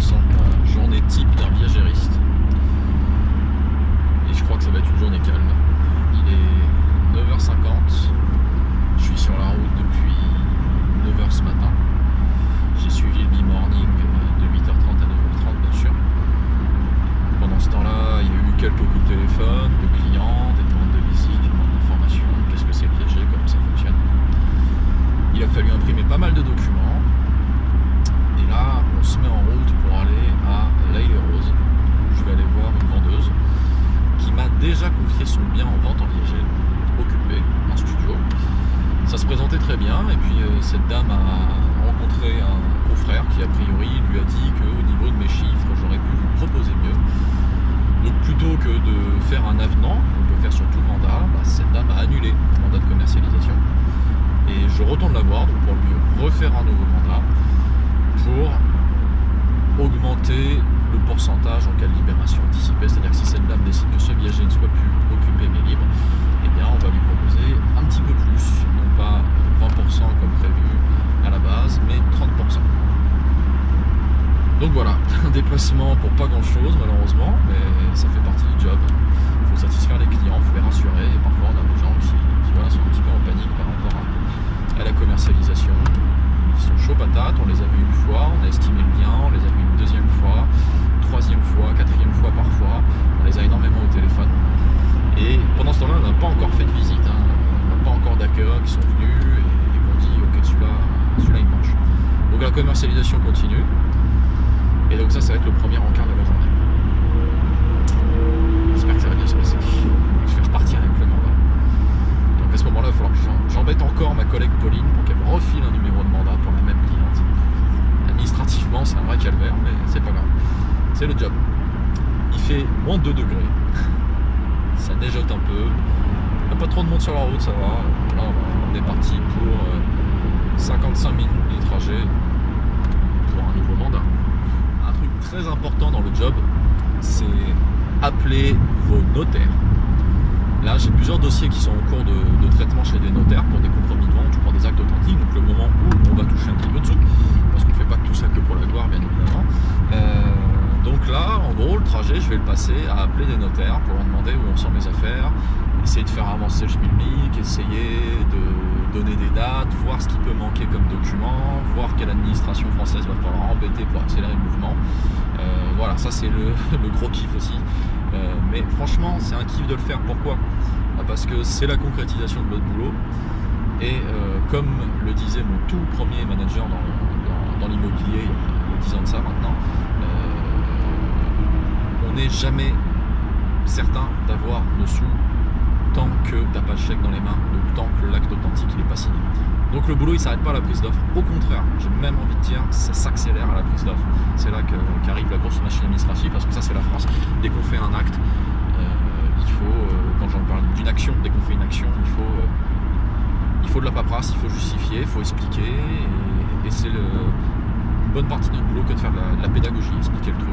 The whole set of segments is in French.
ressemble à la journée type d'un viagériste. Et je crois que ça va être une journée calme. Il est 9h50. Je suis sur la route depuis 9h ce matin. J'ai suivi le B-Morning de 8h30 à 9h30 bien sûr. Pendant ce temps-là, il y a eu quelques coups de téléphone, de clients, des demandes de visite, des demandes d'informations, qu'est-ce que c'est le viager, comment ça fonctionne. Il a fallu imprimer pas mal de documents. Et là, on se met en route pour aller à l'Aïle-et-Rose, où je vais aller voir une vendeuse qui m'a déjà confié son bien en vente en viager, occupé, un studio. Ça se présentait très bien, et puis cette dame a rencontré un confrère qui a priori lui a dit qu'au niveau de mes chiffres, j'aurais pu lui proposer mieux. Donc plutôt que de faire un avenant, qu'on peut faire sur tout mandat, cette dame a annulé le mandat de commercialisation. Et je retourne la voir donc pour lui refaire un nouveau mandat, pour augmenter le pourcentage en cas de libération anticipée. C'est-à-dire que si cette dame décide que ce viager ne soit plus occupé mais libre, eh bien on va lui proposer un petit peu plus, non pas 20% comme prévu à la base, mais 30%. Donc voilà, un déplacement pour pas grand chose malheureusement, mais ça fait partie du job. Il faut satisfaire les clients, il faut les rassurer, et parfois on a des gens qui voilà, sont un petit peu en panique par rapport à la commercialisation. Ils sont chauds patates, on les a vus une fois, on a estimé le bien, on les a vus une deuxième fois, troisième fois, quatrième fois parfois, on les a énormément au téléphone. Et pendant ce temps-là, on n'a pas encore fait de visite, on n'a pas encore d'accueil qui sont venus et qu'on dit ok celui-là il marche. Donc la commercialisation continue. Et donc ça va être le premier encart de la journée. J'espère que ça va bien se passer. Je vais repartir avec le mandat. Donc à ce moment-là, il va falloir que j'embête encore ma collègue Pauline pour qu'elle me refile un numéro de mandat pour la même cliente. Administrativement, c'est un vrai calvaire, mais c'est pas grave. C'est le job. Il fait moins de 2 degrés. Ça neigeote un peu. Il n'y a pas trop de monde sur la route, ça va. Là, on est parti pour 55 minutes de trajet pour un nouveau mandat. Un truc très important dans le job, c'est appeler vos notaires. Là, j'ai plusieurs dossiers qui sont en cours de traitement chez des notaires pour des compromis de vente ou pour des actes authentiques. Donc le moment où on va toucher un petit peu de sous, parce qu'on ne fait pas que tout ça que pour la gloire, bien évidemment. Donc là, en gros, le trajet, je vais le passer à appeler des notaires pour leur demander où on sort mes affaires, essayer de faire avancer le schmilblick, essayer de donner des dates, voir ce qui peut manquer comme document, voir quelle administration française va falloir embêter pour accélérer le mouvement. Voilà, ça c'est le gros kiff aussi. Mais franchement, c'est un kiff de le faire. Pourquoi ? Parce que c'est la concrétisation de notre boulot. Et comme le disait mon tout premier manager dans l'immobilier il y a 10 ans de ça maintenant, on n'est jamais certain d'avoir nos sous tant que t'as pas le chèque dans les mains, donc tant que l'acte authentique il est pas signé. Donc le boulot il s'arrête pas à la prise d'offre, au contraire, j'ai même envie de dire ça s'accélère à la prise d'offre. C'est là qu'arrive la grosse machine administrative, parce que ça c'est la France. Dès qu'on fait un acte, il faut, quand j'en parle d'une action, dès qu'on fait une action, il faut de la paperasse, il faut justifier, il faut expliquer, et c'est une bonne partie de notre boulot que de faire de la pédagogie, expliquer le truc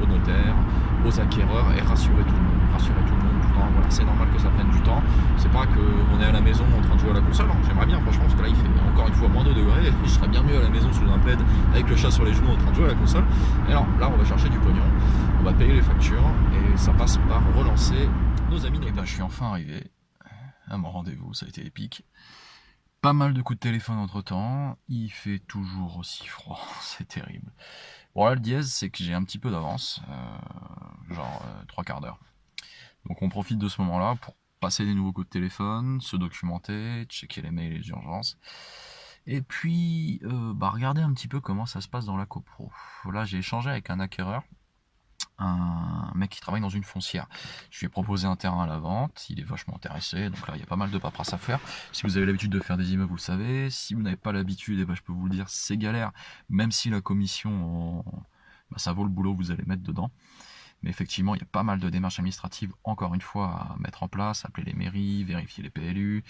aux notaires, aux acquéreurs et rassurer tout le monde tout le temps. Voilà, c'est normal que ça prenne du temps. C'est pas qu'on est à la maison en train de jouer à la console. J'aimerais bien, franchement, parce que là il fait encore une fois moins 2 degrés. Je serais bien mieux à la maison sous un plaid avec le chat sur les genoux en train de jouer à la console. Et alors là, on va chercher du pognon, on va payer les factures et ça passe par relancer nos amis notaires. Je suis enfin arrivé à mon rendez-vous, ça a été épique. Pas mal de coups de téléphone entre temps, il fait toujours aussi froid, c'est terrible. Bon là le dièse c'est que j'ai un petit peu d'avance, genre 3 quarts d'heure. Donc on profite de ce moment-là pour passer des nouveaux coups de téléphone, se documenter, checker les mails et les urgences. Et puis regarder un petit peu comment ça se passe dans la copro. Là j'ai échangé avec un acquéreur, un mec qui travaille dans une foncière. Je lui ai proposé un terrain à la vente, il est vachement intéressé, donc là il y a pas mal de paperasse à faire. Si vous avez l'habitude de faire des immeubles, vous le savez. Si vous n'avez pas l'habitude, je peux vous le dire, c'est galère, même si la commission, ça vaut le boulot que vous allez mettre dedans. Mais effectivement, il y a pas mal de démarches administratives, encore une fois, à mettre en place, appeler les mairies, vérifier les PLU,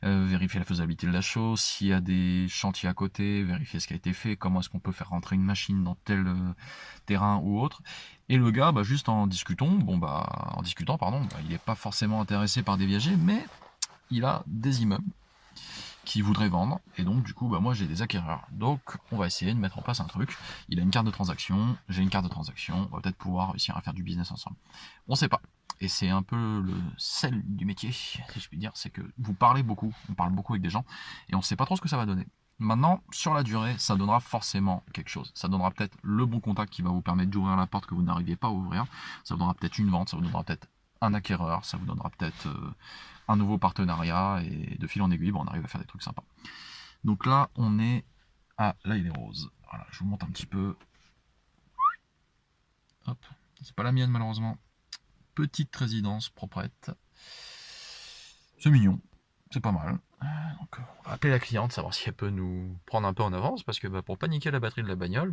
vérifier la faisabilité de la chose, s'il y a des chantiers à côté, vérifier ce qui a été fait, comment est-ce qu'on peut faire rentrer une machine dans tel terrain ou autre. Et le gars, juste en discutant, il n'est pas forcément intéressé par des viagers, mais il a des immeubles qui voudrait vendre, et donc du coup moi j'ai des acquéreurs, donc on va essayer de mettre en place un truc. Il a une carte de transaction, j'ai une carte de transaction, on va peut-être pouvoir réussir à faire du business ensemble. On sait pas, et c'est un peu le sel du métier, si je puis dire, c'est que vous parlez beaucoup, on parle beaucoup avec des gens, et on sait pas trop ce que ça va donner. Maintenant, sur la durée, ça donnera forcément quelque chose. Ça donnera peut-être le bon contact qui va vous permettre d'ouvrir la porte que vous n'arriviez pas à ouvrir. Ça vous donnera peut-être une vente, ça vous donnera peut-être un acquéreur, ça vous donnera peut-être un nouveau partenariat, et de fil en aiguille, on arrive à faire des trucs sympas. Donc là, on est à l'Ail des Roses. Voilà, je vous montre un petit peu. Hop, c'est pas la mienne malheureusement. Petite résidence proprette. C'est mignon, c'est pas mal. Donc on va appeler la cliente, savoir si elle peut nous prendre un peu en avance, parce que pour pas niquer la batterie de la bagnole,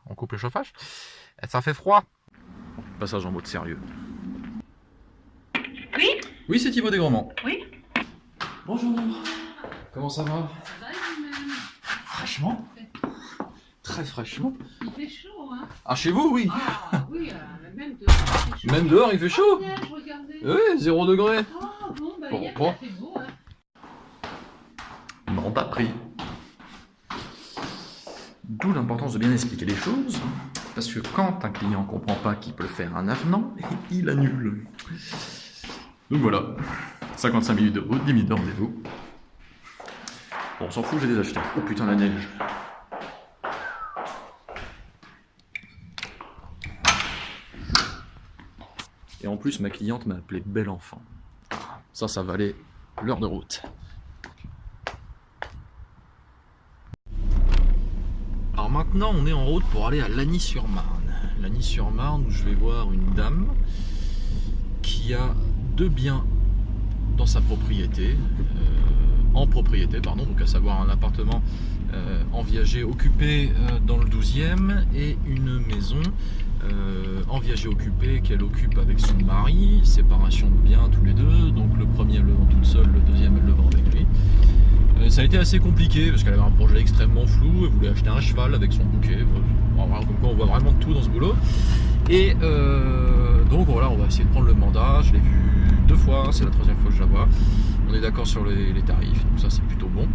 on coupe le chauffage. Ça fait froid. Passage en mode sérieux. Oui. Oui, c'est Thibaut Desgrandments. Oui. Bonjour. Comment ça va? Ça va vous-même? Fraîchement. Très fraîchement. Il fait chaud, hein? Ah, chez vous, oui. Ah oui, même dehors, il fait chaud. Même dehors, il fait chaud. Ah, je regardais. Oui, 0 degré. Oh, bon, Bon, hier, bon. il a fait beau, hein? Non, pas pris. D'où l'importance de bien expliquer les choses, parce que quand un client ne comprend pas qu'il peut faire un avenant, il annule. Donc voilà, 55 minutes de route, 10 minutes de rendez-vous. Bon, on s'en fout, j'ai des acheteurs. Oh putain, la neige. Et en plus, ma cliente m'a appelé bel enfant. Ça valait l'heure de route. Alors maintenant, on est en route pour aller à Lagny-sur-Marne. Lagny-sur-Marne, où je vais voir une dame qui a 2 biens dans sa propriété, donc à savoir un appartement en viager occupé dans le 12e et une maison en viager occupé qu'elle occupe avec son mari, séparation de biens tous les deux, donc le premier elle le vend toute seule, le deuxième elle le vend avec lui. Ça a été assez compliqué parce qu'elle avait un projet extrêmement flou, elle voulait acheter un cheval avec son bouquet, comme quoi on voit vraiment tout dans ce boulot. Et donc voilà, on va essayer de prendre le mandat, je l'ai vu 2 fois, c'est la 3e fois que je la vois. On est d'accord sur les tarifs, donc ça c'est plutôt bon.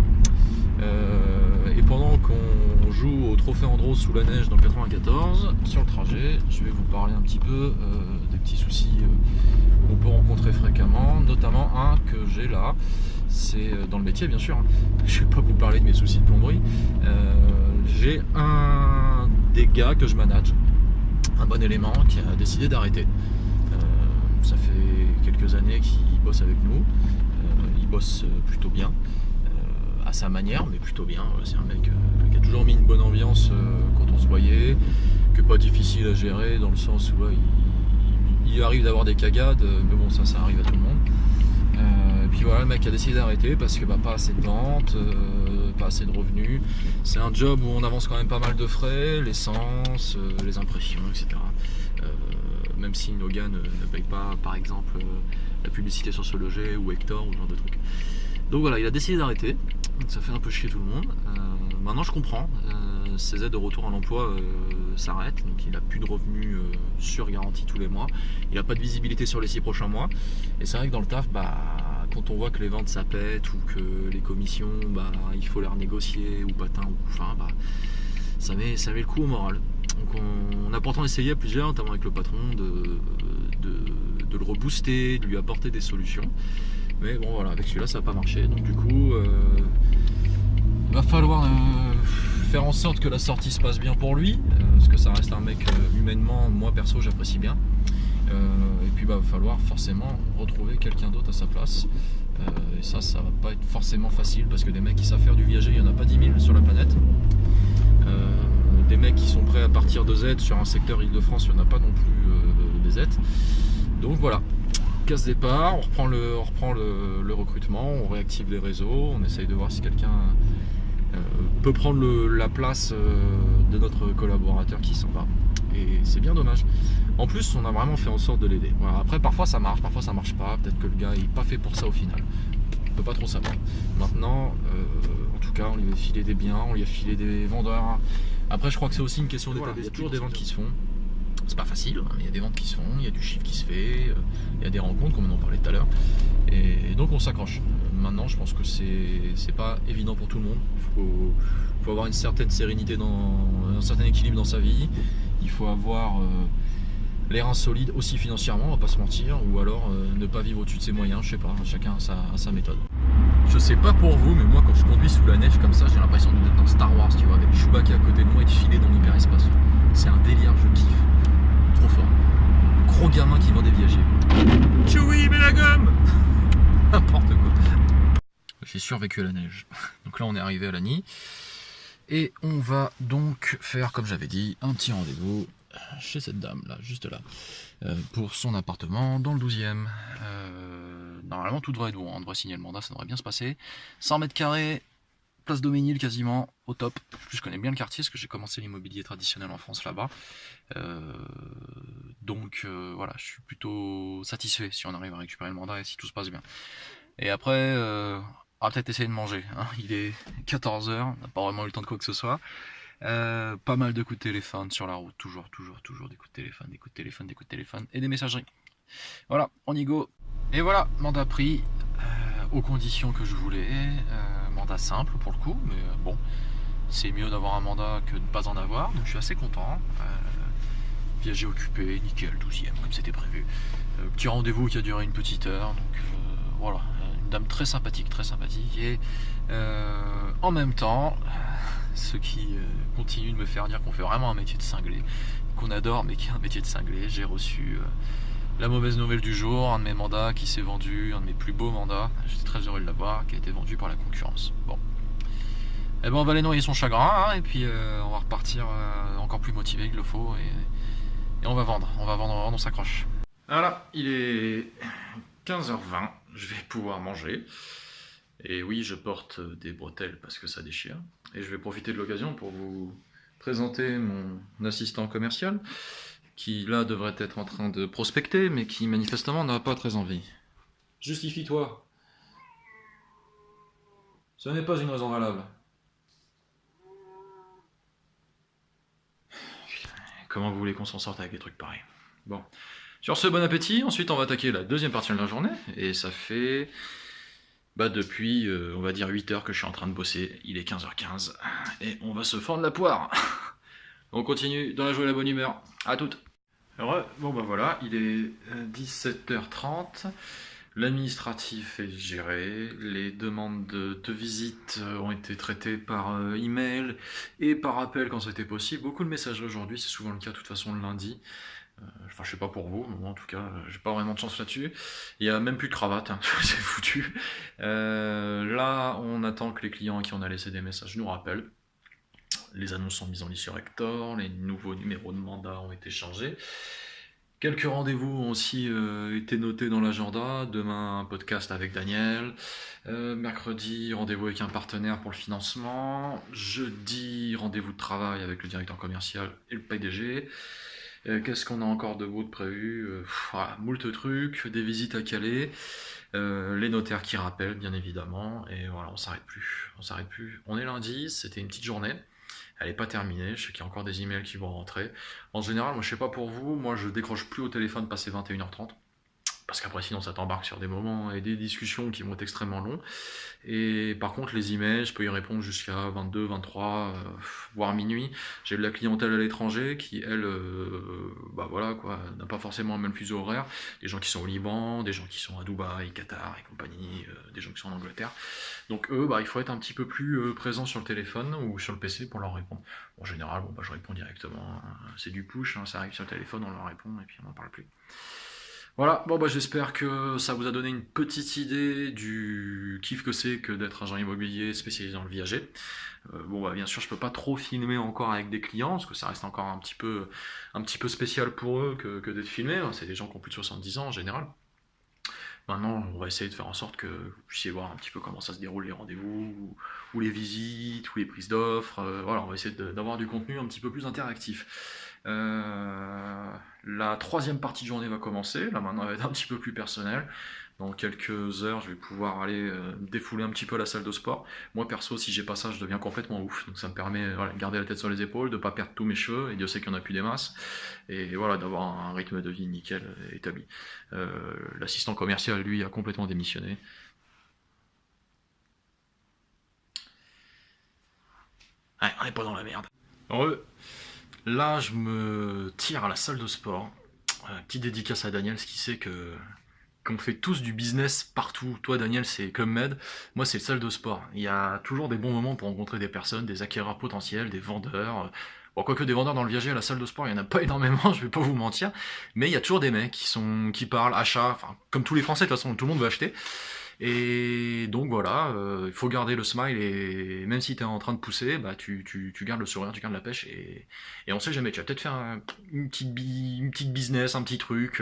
Et pendant qu'on joue au trophée Andros sous la neige dans le 94, sur le trajet, je vais vous parler un petit peu des petits soucis qu'on peut rencontrer fréquemment, notamment un que j'ai là, c'est dans le métier bien sûr, hein. Je ne vais pas vous parler de mes soucis de plomberie, j'ai un des gars que je manage, un bon élément qui a décidé d'arrêter. Ça fait quelques années qu'il bosse avec nous, il bosse plutôt bien, à sa manière, mais plutôt bien. C'est un mec qui a toujours mis une bonne ambiance quand on se voyait, que pas difficile à gérer dans le sens où il arrive d'avoir des cagades, mais bon ça arrive à tout le monde. Et puis voilà, le mec a décidé d'arrêter parce que pas assez de ventes, pas assez de revenus. C'est un job où on avance quand même pas mal de frais, l'essence, les impressions, etc. Même si Noga ne paye pas par exemple la publicité sur Se Loger ou Hector ou ce genre de trucs. Donc voilà, il a décidé d'arrêter, ça fait un peu chier tout le monde. Maintenant je comprends, ses aides de retour à l'emploi s'arrêtent, donc il n'a plus de revenus sûrs garantis tous les mois, il n'a pas de visibilité sur les 6 prochains mois, et c'est vrai que dans le taf, quand on voit que les ventes ça pète, ou que les commissions, il faut les renégocier, ou patin, ou enfin, ça met le coup au moral. Donc on a pourtant essayé à plusieurs, notamment avec le patron, de le rebooster, de lui apporter des solutions. Mais bon voilà, avec celui-là ça n'a pas marché, donc du coup il va falloir faire en sorte que la sortie se passe bien pour lui, parce que ça reste un mec humainement, moi perso j'apprécie bien, et puis va falloir forcément retrouver quelqu'un d'autre à sa place, et ça va pas être forcément facile, parce que des mecs qui savent faire du viager, il n'y en a pas 10 000 sur la planète, des mecs qui sont prêts à partir de Z sur un secteur Île-de-France, il n'y en a pas non plus des Z, donc voilà. Casse départ, on reprend le recrutement, on réactive les réseaux, on essaye de voir si quelqu'un peut prendre la place de notre collaborateur qui s'en va. Et c'est bien dommage. En plus, on a vraiment fait en sorte de l'aider. Voilà. Après, parfois ça marche pas. Peut-être que le gars n'est pas fait pour ça au final. On peut pas trop savoir. Maintenant, en tout cas, on lui a filé des biens, on lui a filé des vendeurs. Après, je crois que c'est aussi une question d'état d'esprit. Il y a toujours des ventes qui se font. C'est pas facile, mais il y a des ventes qui se font, il y a du chiffre qui se fait, il y a des rencontres comme on en parlait tout à l'heure, et donc on s'accroche. maintenant, je pense que c'est pas évident pour tout le monde. Faut avoir une certaine sérénité, un certain équilibre dans sa vie. Il faut avoir les reins solides aussi financièrement, on va pas se mentir, ou alors ne pas vivre au-dessus de ses moyens, je sais pas, chacun a sa méthode. Je sais pas pour vous, mais moi quand je conduis sous la neige comme ça, j'ai l'impression d'être dans Star Wars, tu vois, avec Chewbacca à côté de moi et de filer dans l'hyperespace. C'est un délire, je kiffe. Trop fort. Gros gamin qui vend des viagers. Chewie, mais la gomme. N'importe quoi. J'ai survécu à la neige. Donc là on est arrivé à Lagny. Et on va donc faire, comme j'avais dit, un petit rendez-vous chez cette dame là, juste là, pour son appartement dans le 12e. Normalement tout devrait être bon, on devrait signer le mandat, ça devrait bien se passer. 100 mètres carrés, place Daumesnil quasiment, au top. Je connais bien le quartier parce que j'ai commencé l'immobilier traditionnel en France là-bas. Donc voilà, je suis plutôt satisfait si on arrive à récupérer le mandat et si tout se passe bien. Et après, on va peut-être essayer de manger. Hein. Il est 14h, on n'a pas vraiment eu le temps de quoi que ce soit. Pas mal de coups de téléphone sur la route, toujours des coups de téléphone et des messageries. Voilà, on y go. Et voilà, mandat pris, aux conditions que je voulais, mandat simple pour le coup, mais bon, c'est mieux d'avoir un mandat que de ne pas en avoir, donc je suis assez content. Viager occupé, nickel, 12e comme c'était prévu. Petit rendez-vous qui a duré une petite heure, donc voilà, une dame très sympathique et en même temps, ce qui continue de me faire dire qu'on fait vraiment un métier de cinglé, qu'on adore mais qui est un métier de cinglé. J'ai reçu la mauvaise nouvelle du jour, un de mes mandats qui s'est vendu, un de mes plus beaux mandats, j'étais très heureux de l'avoir, qui a été vendu par la concurrence. Bon. Eh ben on va aller noyer son chagrin, hein, et puis on va repartir encore plus motivé qu'il le faut, et on va vendre, on s'accroche. Voilà, il est 15h20, je vais pouvoir manger. Et oui, je porte des bretelles parce que ça déchire. Et je vais profiter de l'occasion pour vous présenter mon assistant commercial, qui là devrait être en train de prospecter, mais qui manifestement n'a pas très envie. Justifie-toi. Ce n'est pas une raison valable. Comment vous voulez qu'on s'en sorte avec des trucs pareils? Bon. Sur ce, bon appétit. Ensuite, on va attaquer la deuxième partie de la journée. Et ça fait... depuis, on va dire 8 heures que je suis en train de bosser. Il est 15h15. Et on va se fendre la poire. On continue dans la joie et la bonne humeur. À toutes. Alors, bon bah voilà, il est 17h30. L'administratif est géré, les demandes de visite ont été traitées par email et par appel quand c'était possible. Beaucoup de messageries aujourd'hui, c'est souvent le cas de toute façon le lundi. Enfin, je sais pas pour vous, mais moi en tout cas, j'ai pas vraiment de chance là-dessus. Il y a même plus de cravate, hein. C'est foutu. Là, on attend que les clients à qui on a laissé des messages nous rappellent. Les annonces sont mises en ligne sur Hector, les nouveaux numéros de mandat ont été changés. Quelques rendez-vous ont aussi été notés dans l'agenda. Demain, un podcast avec Daniel. Mercredi, rendez-vous avec un partenaire pour le financement. Jeudi, rendez-vous de travail avec le directeur commercial et le PDG. Qu'est-ce qu'on a encore de beau de prévu? Voilà, moult trucs, des visites à caler, les notaires qui rappellent, bien évidemment. Et voilà, on s'arrête plus. On est lundi, c'était une petite journée. Elle n'est pas terminée, je sais qu'il y a encore des emails qui vont rentrer. En général, moi je sais pas pour vous, moi je décroche plus au téléphone passé 21h30. Parce qu'après sinon ça t'embarque sur des moments et des discussions qui vont être extrêmement longs. Et par contre les emails, je peux y répondre jusqu'à 22, 23, voire minuit. J'ai de la clientèle à l'étranger qui elle, bah voilà quoi, n'a pas forcément le même fuseau horaire. Des gens qui sont au Liban, des gens qui sont à Dubaï, Qatar et compagnie, des gens qui sont en Angleterre. Donc eux, bah, il faut être un petit peu plus présent sur le téléphone ou sur le PC pour leur répondre. En général, bon, bah, je réponds directement, c'est du push, hein, ça arrive sur le téléphone, on leur répond et puis on n'en parle plus. Voilà, bon bah j'espère que ça vous a donné une petite idée du kiff que c'est que d'être agent immobilier spécialisé dans le viager. Bon bah bien sûr je peux pas trop filmer encore avec des clients parce que ça reste encore un petit peu spécial pour eux que d'être filmé. C'est des gens qui ont plus de 70 ans en général. Maintenant, on va essayer de faire en sorte que vous puissiez voir un petit peu comment ça se déroule les rendez-vous, ou les visites, ou les prises d'offres. Voilà, on va essayer d'avoir du contenu un petit peu plus interactif. La troisième partie de journée va commencer. Là maintenant, elle va être un petit peu plus personnelle. Dans quelques heures, je vais pouvoir aller défouler un petit peu la salle de sport. Moi perso, si j'ai pas ça, je deviens complètement ouf. Donc ça me permet voilà, de garder la tête sur les épaules, de pas perdre tous mes cheveux, et Dieu sait qu'il y en a plus des masses, et voilà, d'avoir un rythme de vie nickel établi. L'assistant commercial, lui, a complètement démissionné. Ouais, on n'est pas dans la merde. Alors, là, je me tire à la salle de sport. Petite dédicace à Daniel, ce qui sait qu'on fait tous du business partout. Toi, Daniel, c'est Club Med. Moi, c'est salle de sport. Il y a toujours des bons moments pour rencontrer des personnes, des acquéreurs potentiels, des vendeurs. Bon, quoique des vendeurs dans le viager à la salle de sport, il n'y en a pas énormément, je vais pas vous mentir. Mais il y a toujours des mecs qui parlent achat, enfin, comme tous les Français, de toute façon, tout le monde veut acheter. Et donc voilà, il faut garder le smile et même si tu es en train de pousser, bah tu gardes le sourire, tu gardes la pêche et on sait jamais, tu vas peut-être faire une petite business, un petit truc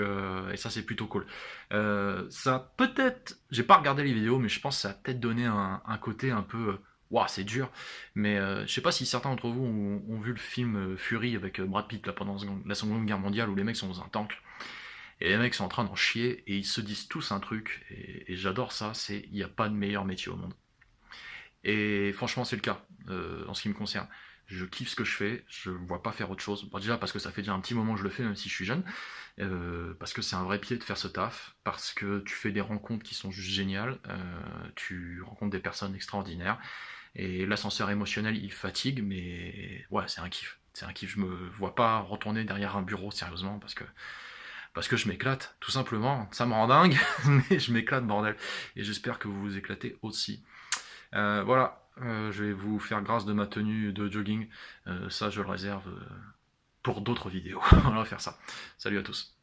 et ça c'est plutôt cool. Ça peut-être, j'ai pas regardé les vidéos mais je pense que ça a peut-être donné un côté un peu, ouah c'est dur, mais je sais pas si certains d'entre vous ont vu le film Fury avec Brad Pitt là, pendant la Seconde Guerre mondiale où les mecs sont dans un tank. Et les mecs sont en train d'en chier et ils se disent tous un truc, et j'adore ça, c'est il n'y a pas de meilleur métier au monde. Et franchement c'est le cas, en ce qui me concerne. Je kiffe ce que je fais, je ne vois pas faire autre chose. Bon, déjà parce que ça fait déjà un petit moment que je le fais, même si je suis jeune, parce que c'est un vrai pied de faire ce taf, parce que tu fais des rencontres qui sont juste géniales, tu rencontres des personnes extraordinaires, et l'ascenseur émotionnel il fatigue, mais ouais c'est un kiff. C'est un kiff, je me vois pas retourner derrière un bureau sérieusement, parce que je m'éclate, tout simplement. Ça me rend dingue, mais je m'éclate, bordel. Et j'espère que vous vous éclatez aussi. Voilà, je vais vous faire grâce de ma tenue de jogging. Ça, je le réserve pour d'autres vidéos. On va faire ça. Salut à tous.